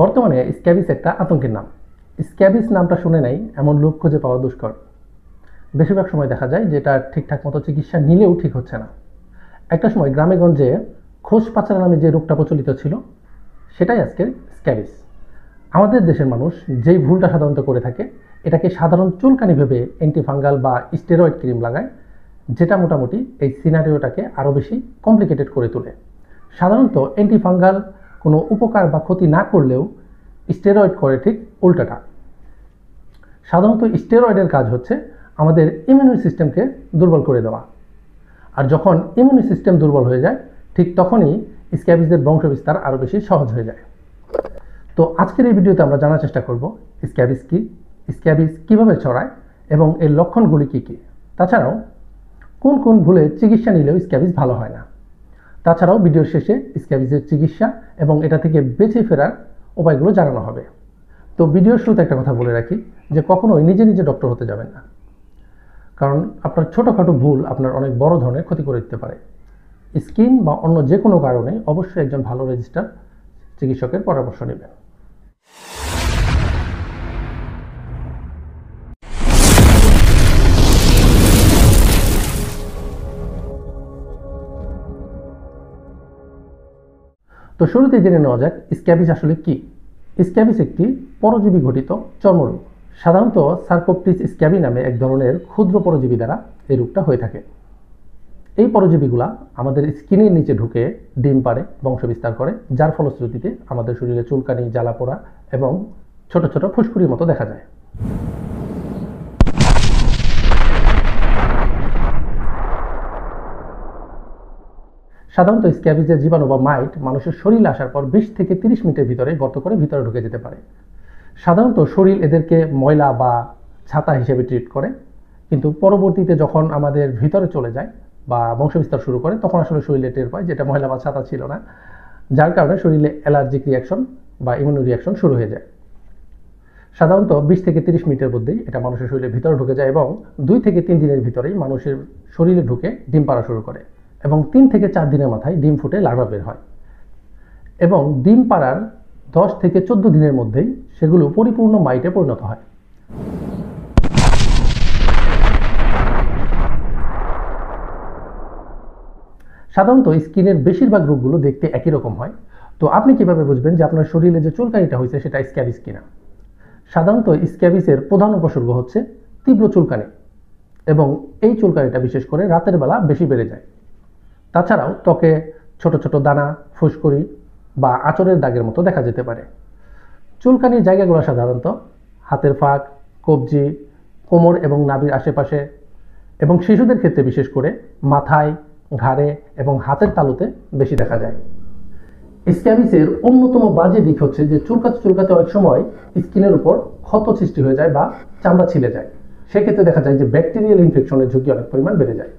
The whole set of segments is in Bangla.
বর্তমানে স্ক্যাবিস একটা আতঙ্কের নাম। স্ক্যাবিস নামটা শুনে নাই এমন লোক খুঁজে পাওয়া দুষ্কর। বেশিরভাগ সময় দেখা যায় যে এটা ঠিকঠাক মতো চিকিৎসা নিলেও ঠিক হচ্ছে না। একটা সময় গ্রামে গঞ্জে খোস পাচারা নামে যে রোগটা প্রচলিত ছিল সেটাই আজকের স্ক্যাবিস। আমাদের দেশের মানুষ যেই ভুলটা সাধারণত করে থাকে, এটাকে সাধারণ চুলকানি ভেবে অ্যান্টিফাঙ্গাল বা স্টেরয়েড ক্রিম লাগায়, যেটা মোটামুটি এই সিনারিওটাকে আরও বেশি কমপ্লিকেটেড করে তোলে। সাধারণত অ্যান্টিফাঙ্গাল কোনো উপকার বা ক্ষতি না করলেও স্টেরয়েড করে ঠিক উল্টাটা। সাধারণত স্টেরয়েডের কাজ হচ্ছে আমাদের ইমিউনি সিস্টেমকে দুর্বল করে দেওয়া, আর যখন ইমিউনি সিস্টেম দুর্বল হয়ে যায় ঠিক তখনই স্ক্যাবিসের বংশবিস্তার আরও বেশি সহজ হয়ে যায়। তো আজকের এই ভিডিওতে আমরা জানার চেষ্টা করব স্ক্যাবিস কি, স্ক্যাবিস কীভাবে ছড়ায় এবং এর লক্ষণগুলি কী কী। তাছাড়াও কোন কোন ভুলে চিকিৎসা নিলেও স্ক্যাবিস ভালো হয় না। তাছাড়াও ভিডিওর শেষে স্ক্যাবিসের চিকিৎসা এবং এটা থেকে বেঁচে ফেরার উপায়গুলো জানানো হবে। তো ভিডিওর শুরুতে একটা কথা বলে রাখি যে কখনোই নিজে নিজে ডক্টর হতে যাবেন না, কারণ আপনার ছোটোখাটো ভুল আপনার অনেক বড় ধরনের ক্ষতি করে দিতে পারে। স্কিন বা অন্য যে কোনো কারণে অবশ্যই একজন ভালো রেজিস্টার চিকিৎসকের পরামর্শ নেবেন। তো শুরুতে জেনে নেওয়া যাক স্ক্যাবিস আসলে কি। স্ক্যাবিস একটি পরজীবী ঘটিত চর্মরোগ। সাধারণত সার্কোপটিস স্ক্যাবি নামে এক ধরনের ক্ষুদ্র পরজীবী দ্বারা এই রোগটা হয়ে থাকে। এই পরজীবীগুলা আমাদের স্কিনের নিচে ঢুকে ডিম পাড়ে, বংশবিস্তার করে, যার ফলশ্রুতিতে আমাদের শরীরে চুলকানি, জ্বালা পোড়া এবং ছোট ছোট ফুসকুড়ির মতো দেখা যায়। সাধারণত স্ক্যাবিসের জীবাণু বা মাইট মানুষের শরীরে আসার পর 20 থেকে 30 মিনিটের ভিতরে গর্ত করে ভিতরে ঢুকে যেতে পারে। সাধারণত শরীর এদেরকে ময়লা বা ছাতা হিসেবে ট্রিট করে, কিন্তু পরবর্তীতে যখন আমাদের ভিতরে চলে যায় বা বংশবিস্তার শুরু করে তখন আসলে শরীরে টের পায় যেটা ময়লা বা ছাতা ছিল না, যার কারণে শরীরে অ্যালার্জিক রিয়াকশন বা ইমিউনো রিয়াকশন শুরু হয়ে যায়। সাধারণত 20 থেকে 30 মিনিটের মধ্যেই এটা মানুষের শরীরের ভিতরে ঢুকে যায় এবং 2 থেকে 3 দিনের ভিতরেই মানুষের শরীরে ঢুকে ডিম পাড়া শুরু করে এবং 3 থেকে 4 দিনের মাথায় ডিম ফুটে লার্ভা বের হয় এবং ডিম পাড়ার 10 থেকে 14 দিনের মধ্যেই সেগুলো পরিপূর্ণ মাইটে পরিণত হয়। সাধারণত স্কিনের বেশিরভাগ রোগগুলো দেখতে একই রকম হয়। তো আপনি কিভাবে বুঝবেন যে আপনার শরীরে যে চুলকানিটা হয়েছে সেটা স্ক্যাবিস কিনা? সাধারণত স্ক্যাবিসের প্রধান উপসর্গ হচ্ছে তীব্র চুলকানি, এবং এই চুলকানিটা বিশেষ করে রাতের বেলা বেশি বেড়ে যায়। তাছাড়াও ত্বকে ছোট ছোট দানা, ফুসকুড়ি বা আঁচড়ের দাগের মতো দেখা যেতে পারে। চুলকানির জায়গাগুলো সাধারণত হাতের ফাঁক, কবজি, কোমর এবং নাভির আশেপাশে, এবং শিশুদের ক্ষেত্রে বিশেষ করে মাথায়, ঘাড়ে এবং হাতের তালুতে বেশি দেখা যায়। স্ক্যাবিসের অন্যতম বাজে দিক হচ্ছে যে চুলকাতে চুলকাতে অনেক সময় স্কিনের উপর ক্ষত সৃষ্টি হয়ে যায় বা চামড়া ছিলে যায়। সেক্ষেত্রে দেখা যায় যে ব্যাকটেরিয়াল ইনফেকশনের ঝুঁকি অনেক পরিমাণ বেড়ে যায়।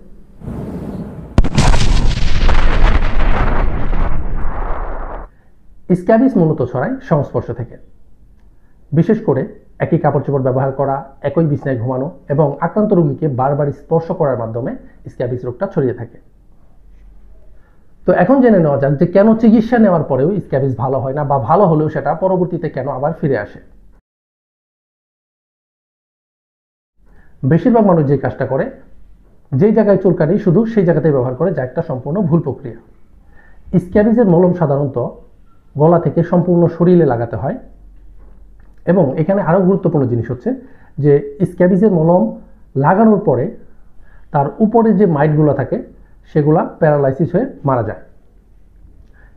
স্ক্যাবিস মূলত ছড়ায় সংস্পর্শ থেকে, বিশেষ করে একই কাপড় চোপড় ব্যবহার করা, একই বিছানায় ঘুমানো এবং আক্রান্ত রোগীকে বারবার স্পর্শ করার মাধ্যমে স্ক্যাবিস রোগটা ছড়িয়ে থাকে। তো এখন জেনে নেওয়া যাক যে কেন চিকিৎসা নেওয়ার পরেও স্ক্যাবিস ভালো হয় না, বা ভালো হলেও সেটা পরবর্তীতে কেন আবার ফিরে আসে। বেশিরভাগ মানুষ যে কাজটা করে, যেই জায়গায় চুলকানি শুধু সেই জায়গাতেই ব্যবহার করে, যা একটা সম্পূর্ণ ভুল প্রক্রিয়া। স্ক্যাবিসের মলম সাধারণত গলা থেকে সম্পূর্ণ শরীরে লাগাতে হয়, এবং এখানে আরও গুরুত্বপূর্ণ জিনিস হচ্ছে যে স্ক্যাবিসের মলম লাগানোর পরে তার উপরে যে মাইটগুলো থাকে সেগুলা প্যারালাইসিস হয়ে মারা যায়,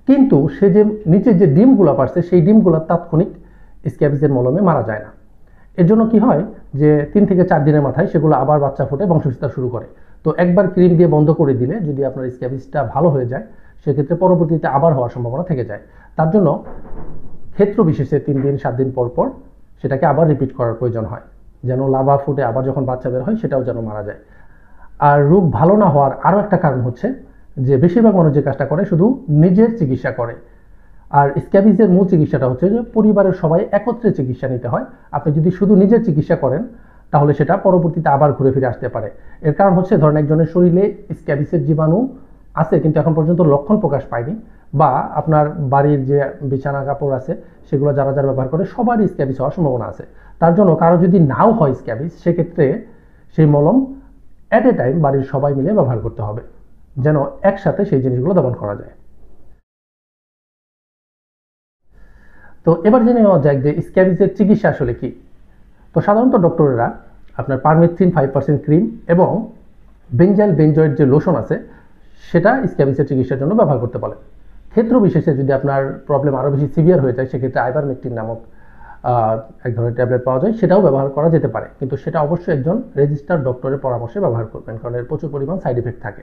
কিন্তু সে যে নিচে যে ডিমগুলো পারছে সেই ডিমগুলো তাৎক্ষণিক স্ক্যাবিসের মলমে মারা যায় না। এর জন্য কি হয় যে 3 থেকে 4 দিনের মাথায় সেগুলো আবার বাচ্চা ফুটে বংশবিস্তার শুরু করে। তো একবার ক্রিম দিয়ে বন্ধ করে দিলে যদি আপনার স্ক্যাবিসটা ভালো হয়ে যায়, সেক্ষেত্রে পরবর্তীতে আবার হওয়ার সম্ভাবনা থেকে যায়। তার জন্য ক্ষেত্র বিশেষে 3 দিন 7 দিন পর পর সেটাকে আবার রিপিট করার প্রয়োজন হয়, যেন লার্ভা ফুটে আবার যখন বাচ্চা বের হয় সেটাও যেন মারা যায়। আর রোগ ভালো না হওয়ার আরও একটা কারণ হচ্ছে যে বেশিরভাগ মানুষ যে কাজটা করে শুধু নিজের চিকিৎসা করে, আর স্ক্যাবিসের মূল চিকিৎসাটা হচ্ছে যে পরিবারের সবাই একত্রে চিকিৎসা নিতে হয়। আপনি যদি শুধু নিজের চিকিৎসা করেন তাহলে সেটা পরবর্তীতে আবার ঘুরে ফিরে আসতে পারে। এর কারণ হচ্ছে ধরেন একজনের শরীরে স্ক্যাবিসের জীবাণু আছে কিন্তু এখন পর্যন্ত লক্ষণ প্রকাশ পায়নি, বা আপনার বাড়ির যে বিছানা কাপড় আছে সেগুলো যারা যারা ব্যবহার করে সবারই স্ক্যাবিস হওয়ার সম্ভাবনা আছে। তার জন্য কারো যদি নাও হয় স্ক্যাবিস, সেক্ষেত্রে সেই মলম অ্যাট এ টাইম বাড়ির সবাই মিলে ব্যবহার করতে হবে, যেন একসাথে সেই জিনিসগুলো দমন করা যায়। তো এবার জেনে নেওয়া যাক যে স্ক্যাবিসের চিকিৎসা আসলে কি। তো সাধারণত ডক্টরেরা আপনার পারমেথ্রিন 5% ক্রিম এবং বেঞ্জাইল বেঞ্জয়েড যে লোশন আছে সেটা স্ক্যাবিসের চিকিৎসার জন্য ব্যবহার করতে বলে। ক্ষেত্র বিশেষে যদি আপনার প্রবলেম আরও বেশি সিভিয়ার হয়ে যায়, সেক্ষেত্রে আইভারমেকটিন নামক এক ধরনের ট্যাবলেট পাওয়া যায়, সেটাও ব্যবহার করা যেতে পারে, কিন্তু সেটা অবশ্যই একজন রেজিস্টার্ড ডক্টরের পরামর্শে ব্যবহার করবেন, কারণ এর প্রচুর পরিমাণ সাইড ইফেক্ট থাকে।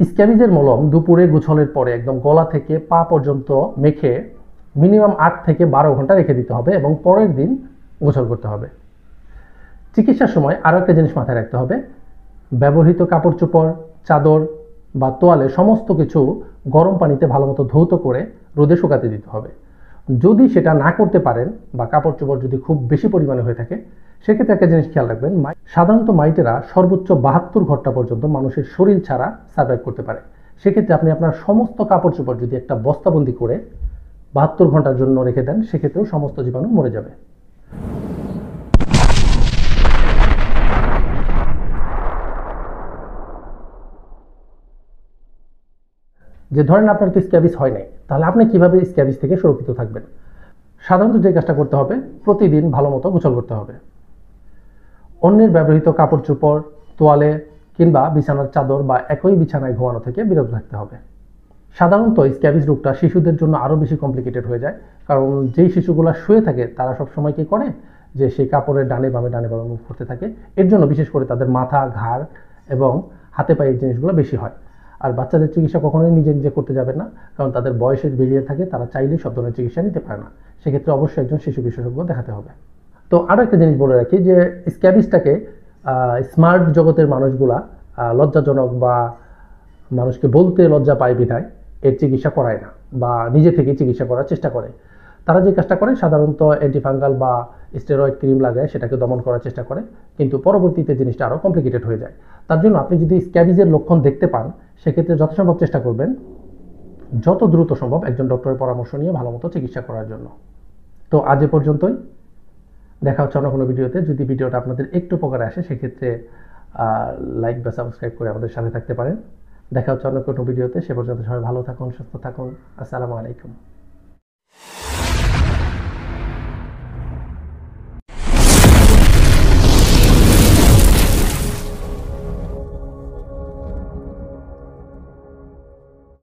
স্ক্যাবিজের মলম দুপুরে গোসলের পরে একদম গলা থেকে পা পর্যন্ত মেখে মিনিমাম 8 থেকে 12 ঘন্টা রেখে দিতে হবে এবং পরের দিন গোসল করতে হবে। চিকিৎসার সময় আরও একটা জিনিস মাথায় রাখতে হবে, ব্যবহৃত কাপড় চোপড়, চাদর বা তোয়ালে সমস্ত কিছু গরম পানিতে ভালোমতো ধৌত করে রোদে শুকাতে দিতে হবে। যদি সেটা না করতে পারেন বা কাপড় চোপড় যদি খুব বেশি পরিমাণে হয়ে থাকে, সেক্ষেত্রে একটা জিনিস খেয়াল রাখবেন, সাধারণত মাইটেরা সর্বোচ্চ 72 ঘন্টা পর্যন্ত মানুষের শরীর ছাড়া সার্ভাইভ করতে পারে। সেক্ষেত্রে আপনি আপনার সমস্ত কাপড় চোপড় যদি একটা বস্তাবন্দি করে 72 ঘন্টার জন্য রেখে দেন, সেক্ষেত্রেও সমস্ত জীবাণু মরে যাবে। যে ধরেন আপনার তো স্ক্যাবিস হয় নাই, তাহলে আপনি কিভাবে স্ক্যাবিস থেকে সুরক্ষিত থাকবেন? সাধারণত যে কাজটা করতে হবে, প্রতিদিন ভালো মতো গোসল করতে হবে। অন্যের ব্যবহৃত কাপড় চোপড়, তোয়ালে কিংবা বিছানার চাদর বা একই বিছানায় ঘুমানো থেকে বিরত থাকতে হবে। সাধারণত স্ক্যাবিস রোগটা শিশুদের জন্য আরও বেশি কমপ্লিকেটেড হয়ে যায়, কারণ যেই শিশুগুলো শুয়ে থাকে তারা সবসময় কী করে যে সেই কাপড়ের ডানে বামে মুভ করতে থাকে। এর জন্য বিশেষ করে তাদের মাথা, ঘাড় এবং হাতে পায়ে এই জিনিসগুলো বেশি হয়। আর বাচ্চাদের চিকিৎসা কখনোই নিজে নিজে করতে যাবেন না, কারণ তাদের বয়সের বেরিয়ে থাকে, তারা চাইলেই সব ধরনের চিকিৎসা নিতে পারে না। সেক্ষেত্রে অবশ্যই একজন শিশু বিশেষজ্ঞ দেখাতে হবে। তো আরও একটা জিনিস বলে রাখি যে স্ক্যাবিসটাকে স্মার্ট জগতের মানুষগুলা লজ্জাজনক বা মানুষকে বলতে লজ্জা পায় বিধায় এর চিকিৎসা করায় না বা নিজে থেকে চিকিৎসা করার চেষ্টা করে। তারা যে কাজটা করে সাধারণত অ্যান্টিফাঙ্গাল বা স্টেরয়েড ক্রিম লাগায় সেটাকে দমন করার চেষ্টা করে, কিন্তু পরবর্তীতে জিনিসটা আরও কমপ্লিকেটেড হয়ে যায়। তার জন্য আপনি যদি স্ক্যাবিজের লক্ষণ দেখতে পান, সেক্ষেত্রে যথাসম্ভব চেষ্টা করবেন যত দ্রুত সম্ভব একজন ডক্টরের পরামর্শ নিয়ে ভালো মতো চিকিৎসা করার জন্য। তো আজ এ পর্যন্তই, দেখা হচ্ছে অন্য কোনো ভিডিওতে। যদি ভিডিওটা আপনাদের একটু উপকারে আসে, সেক্ষেত্রে লাইক বা সাবস্ক্রাইব করে আমাদের সাথে থাকতে পারেন। দেখা হচ্ছে অন্য কোনো ভিডিওতে। সে পর্যন্ত সবাই ভালো থাকুন, সুস্থ থাকুন। আসসালামু আলাইকুম।